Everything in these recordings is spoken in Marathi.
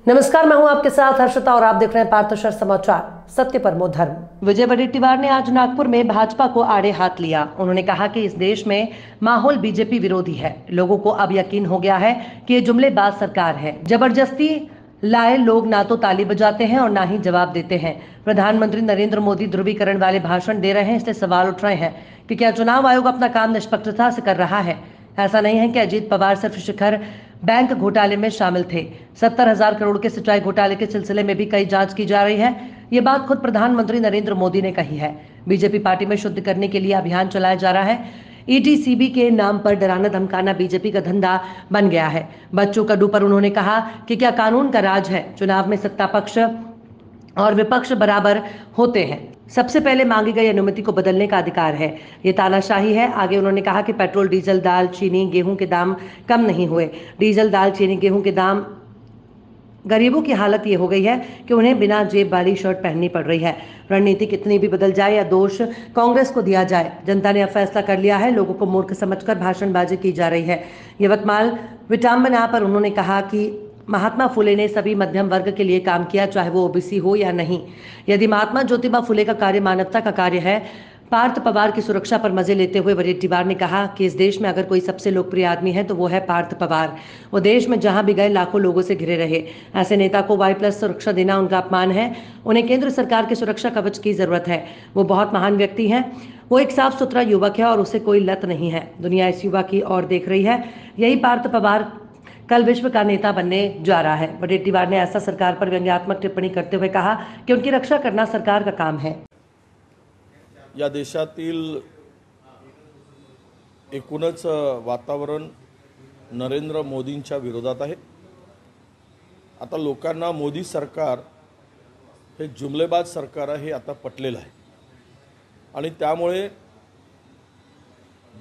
नमस्कार, मैं हूं आपके साथ हर्षिता और आप देख रहे हैं पार्थशर समाचार, सत्य परमो धर्म। विजय वडेट्टीवार ने आज नागपुर में भाजपा को आड़े हाथ लिया। उन्होंने कहा कि इस देश में माहौल बीजेपी विरोधी है। लोगों को अब यकीन हो गया है कि ये जुमलेबाज सरकार है। जबरदस्ती लाए लोग ना तो ताली बजाते हैं और ना ही जवाब देते हैं। प्रधानमंत्री नरेंद्र मोदी ध्रुवीकरण वाले भाषण दे रहे हैं, इसलिए सवाल उठ रहे हैं कि क्या चुनाव आयोग अपना काम निष्पक्षता से कर रहा है। ऐसा नहीं है कि अजीत पवार सिर्फ शिखर बैंक घोटाले में शामिल थे। 70,000 करोड़ के सिंचाई घोटाले के सिलसिले में भी कई जांच की जा रही है। ये बात खुद प्रधानमंत्री नरेंद्र मोदी ने कही है। बीजेपी पार्टी में शुद्ध करने के लिए अभियान चलाया जा रहा है। ईटीसीबी के नाम पर डराना धमकाना बीजेपी का धंधा बन गया है। बच्चों कड्डू पर उन्होंने कहा कि क्या कानून का राज है। चुनाव में सत्ता पक्ष और विपक्ष बराबर होते हैं। सबसे पहले मांगी गई अनुमति को बदलने का अधिकार है। ये तानाशाही है। आगे उन्होंने कहा कि पेट्रोल, डीजल, दाल, चीनी, गेहूं के दाम कम नहीं हुए। डीजल, दाल, चीनी, गेहूं के दाम, गरीबों की हालत ये हो गई है कि उन्हें बिना जेब वाली शर्ट पहननी पड़ रही है। रणनीति कितनी भी बदल जाए या दोष कांग्रेस को दिया जाए, जनता ने अब फैसला कर लिया है। लोगों को मूर्ख समझकर भाषणबाजी की जा रही है। यवतमाल विटामिन पर उन्होंने कहा कि महात्मा फुले ने सभी मध्यम वर्ग के लिए काम किया, चाहे वो ओबीसी हो या नहीं। यदि महात्मा ज्योतिबा फुले का कार्य मानवता का कार्य है। पार्थ पवार की सुरक्षा पर मजे लेते हुए वडेट्टीवार ने कहा कि इस देश में अगर कोई सबसे लोकप्रिय आदमी है तो वो है पार्थ पवार। वो देश में जहां भी गए लाखों लोगों से घिरे रहे। ऐसे नेता को Y+ सुरक्षा देना उनका अपमान है। उन्हें केंद्र सरकार के सुरक्षा कवच की जरूरत है। वो बहुत महान व्यक्ति हैं। वो एक साफ सुथरा युवक है और उसे कोई लत नहीं है। दुनिया इस युवा की ओर देख रही है। यही पार्थ पवार कल विश्व का नेता बनने जा रहा है। वडेट्टीवार ने ऐसा सरकार पर व्यंग्यात्मक टिप्पणी करते हुए कहा कि उनकी रक्षा करना सरकार का काम है। या देशातील एकूणच वातावरण नरेंद्र मोदींच्या विरोधात आहे। आता लोकांना मोदी सरकार हे जुमलेबाज सरकार आहे हे आता पटलेलं आहे आणि त्यामुळे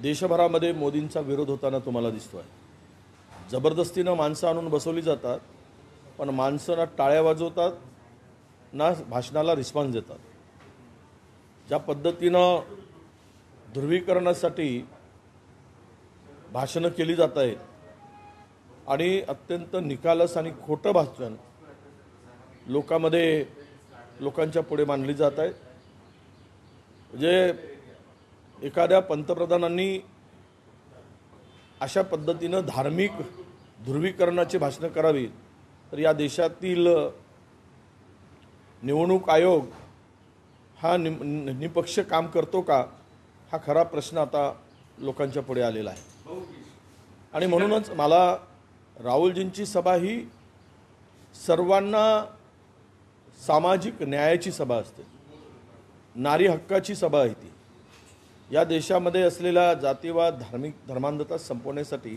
देशभरामध्ये मोदींचा विरोध होताना तुम्हाला दिसतोय। जबरदस्तीने माणसं आणून बसवली जातात, पण माणसं ना टाळ्या वाजवतात ना भाषणाला रिस्पॉन्स देतात। ज्या पद्धतीनं ध्रुवीकरणासाठी भाषणं केली जात आहेत आणि अत्यंत निकालस आणि खोटं भाषण लोकांच्या पुढे मांडली जात आहे। म्हणजे एखाद्या पंतप्रधानांनी अशा पद्धतीनं धार्मिक ध्रुवीकरणाची भाषणं करावी तर या देशातील निवडणूक आयोग हा निपक्ष काम करतो का, हा खरा प्रश्न आता लोकांच्या पुढे आलेला आहे। आणि म्हणूनच मला राहुलजींची सभा ही सर्वांना सामाजिक न्यायाची सभा असते, नारी हक्काची सभा आहे ती। या देशामध्ये असलेला जातीवाद, धार्मिक धर्मांधता संपवण्यासाठी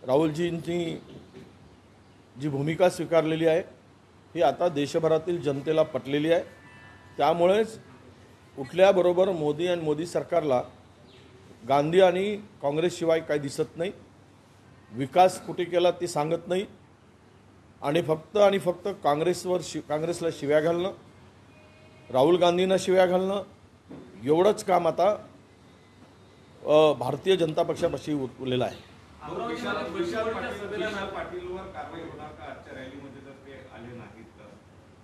राहुलजींनी जी भूमिका स्वीकारलेली आहे ही आता देशभरातील जनतेला पटलेली आहे। त्यामुळेच उठल्याबरोबर मोदी आणि मोदी सरकारला गांधी आणि काँग्रेसशिवाय काही दिसत नाही। विकास कुठे केला ते सांगत नाही आणि फक्त काँग्रेसला शिव्या घालणं, राहुल गांधींना शिव्या घालणं एवढंच काम आता भारतीय जनता पक्षापाशी उरलेलं आहे।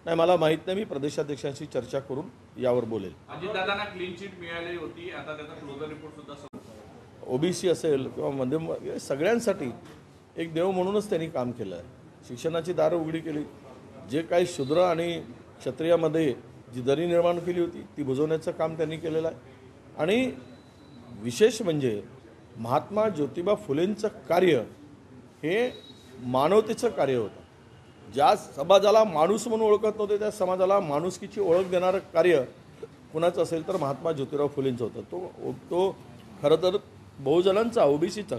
नाही, मला माहित नाही। मी प्रदेशाध्यक्षांशी चर्चा करून यावर बोलेल। अजितदादांना क्लीन चिट मिळाली होती, आता त्याचा क्लोजर रिपोर्ट सुद्धा ओबीसी असेल किंवा मध्यम सगळ्यांसाठी एक देव म्हणूनच त्यांनी काम केलं आहे। शिक्षणाची दारं उघडी केली। जे काही शूद्र आणि क्षत्रियामध्ये जी दरी निर्माण केली होती ती बुजवण्याचं काम त्यांनी केलेलं आहे। आणि विशेष म्हणजे महात्मा ज्योतिबा फुलेंचं कार्य हे मानवतेचं कार्य होतं। ज्या समाजाला माणूस म्हणून ओळखत नव्हते त्या समाजाला माणुसकीची ओळख देणारं कार्य कुणाचं असेल तर महात्मा ज्योतिराव फुलेंचं होतं। तो खरं तर बहुजनांचा, ओबीसीचा,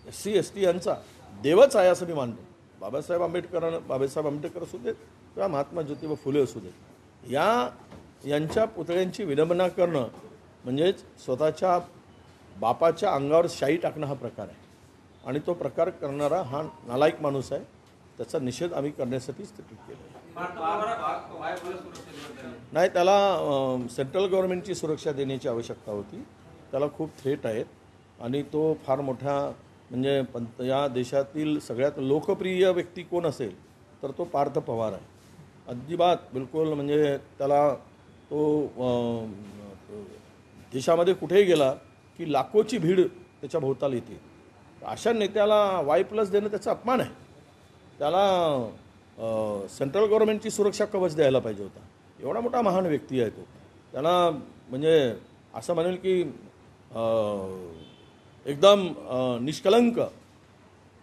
SC ST यांचा देवच आहे असं मी मानतो। बाबासाहेब आंबेडकर असू देत किंवा महात्मा ज्योतिबा फुले असू देत, यांच्या पुतळ्यांची विडंबना करणं म्हणजेच स्वतःच्या बापाच्या अंगावर शाई टाकणं हा प्रकार आहे आणि तो प्रकार करणारा हा नालायक माणूस आहे। त्याचा निषेध आम्ही करण्यासाठीच ते ट्विट केलं। नाही, त्याला सेंट्रल गव्हर्नमेंटची सुरक्षा देण्याची आवश्यकता होती। त्याला खूप थ्रेट आहेत आणि तो फार मोठा म्हणजे या देशातील सगळ्यात लोकप्रिय व्यक्ती कोण असेल तर तो पार्थ पवार आहे. अजिबात बिलकुल म्हणजे त्याला तो देशामध्ये कुठेही गेला की लाखोची भीड त्याच्या भोवताली येते. अशा नेत्याला Y+ देणं त्याचा अपमान आहे. त्याला सेंट्रल गव्हर्नमेंटची सुरक्षा कवच द्यायला पाहिजे होता. एवढा मोठा महान व्यक्ती आहे तो. त्याला म्हणजे असं म्हणेल की एकदम निष्कलंक,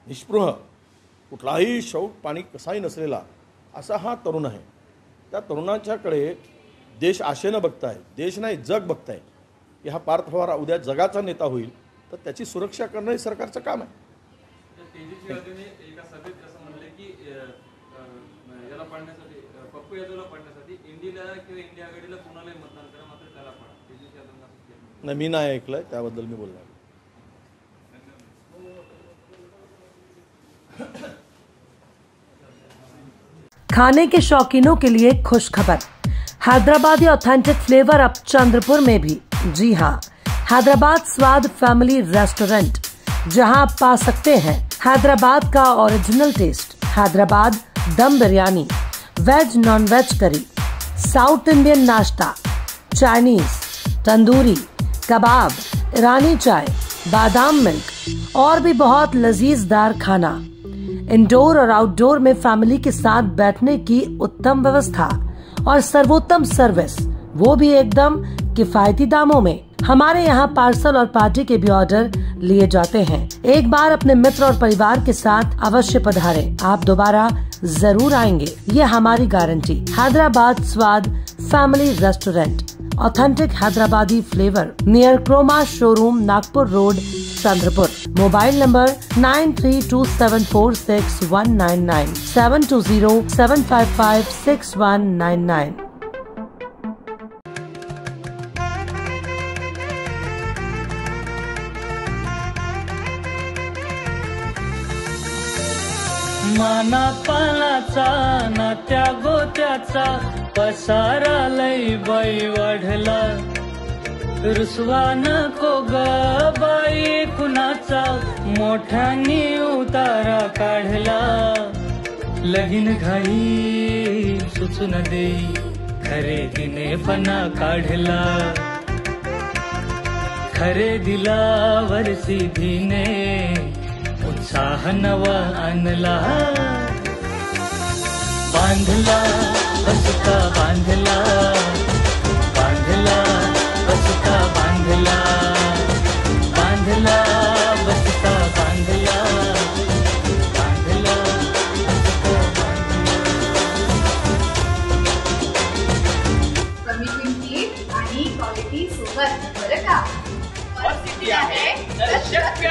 निष्पृह, कुठलाही शौक पाणी कसाही नसलेला असा हा तरुण आहे. त्या तरुणाच्याकडे देश आशेनं बघताय, देश नाही जग बघताय की हा पार्थ पवार उद्या जगाचा नेता होईल, तर त्याची सुरक्षा करणं हे सरकारचं काम आहे. तेजस्वी यादवने एका सभेत असं म्हणले की याला पाडण्यासाठी, पप्पू यादवला पाडण्यासाठी इंडियाला किंवा इंडिया आघाडीला कुणालाही मतदान करा, मात्र त्याला पाडा. तेजस्वी यादवनं असं केलं. नाही, मी नाही ऐकलंय, त्याबद्दल मी बोलणार. खाने के शौकीनों के लिए खुश खबर, हैदराबादी ऑथेंटिक फ्लेवर अब चंद्रपुर में भी. जी हां, हैदराबाद स्वाद फैमिली रेस्टोरेंट, जहां आप पा सकते हैं हैदराबाद का original taste. Hyderabad dum biryani, veg non veg curry, south Indian नाश्ता, चाइनीज, तंदूरी, कबाब, ईरानी चाय, बादाम मिल्क और भी बहुत लजीजदार खाना. इंडोर और आउटडोर में फैमिली के साथ बैठने की उत्तम व्यवस्था और सर्वोत्तम सर्विस, वो भी एकदम किफायती दामों में. हमारे यहाँ पार्सल और पार्टी के भी ऑर्डर लिए जाते हैं. एक बार अपने मित्र और परिवार के साथ अवश्य पधारें, आप दोबारा जरूर आएंगे, ये हमारी guarantee. Hyderabad Swad family restaurant, authentic Hyderabadi flavour, near Croma showroom, Nagpur road, Chandrapur. Mobile number 9327461199, 7207556199. माना पानाचा ना त्या गोत्याचा पसारा लई बाई वाढला. रुसवा नको ग बाई कुणाचा, मोठ्यानी उतारा काढला. लगीन घाई सुचून देई, खरेदीने पणा काढला. खरेदीला वरसी धीने उत्साह नवा आणला. बांधला बसता बांधला, बांधला बसता बांधला, बांधला बसता बांधला, बांधला बसता बांधला. कमी किमतीत आणि क्वालिटी सोबत, बरं का? आहे तर शक्य